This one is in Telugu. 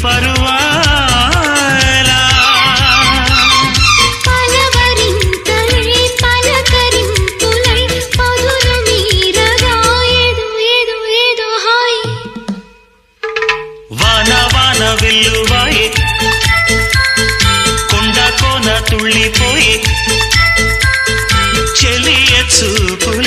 పరువాలా పలవరింతలై పలకరింపులై పదుల మీరగా ఏదో ఏదో ఏదో హాయ్ వాన వాన వెల్లువాయే కొండ కోన తుళ్ళిపోయే చెలియ చూపుల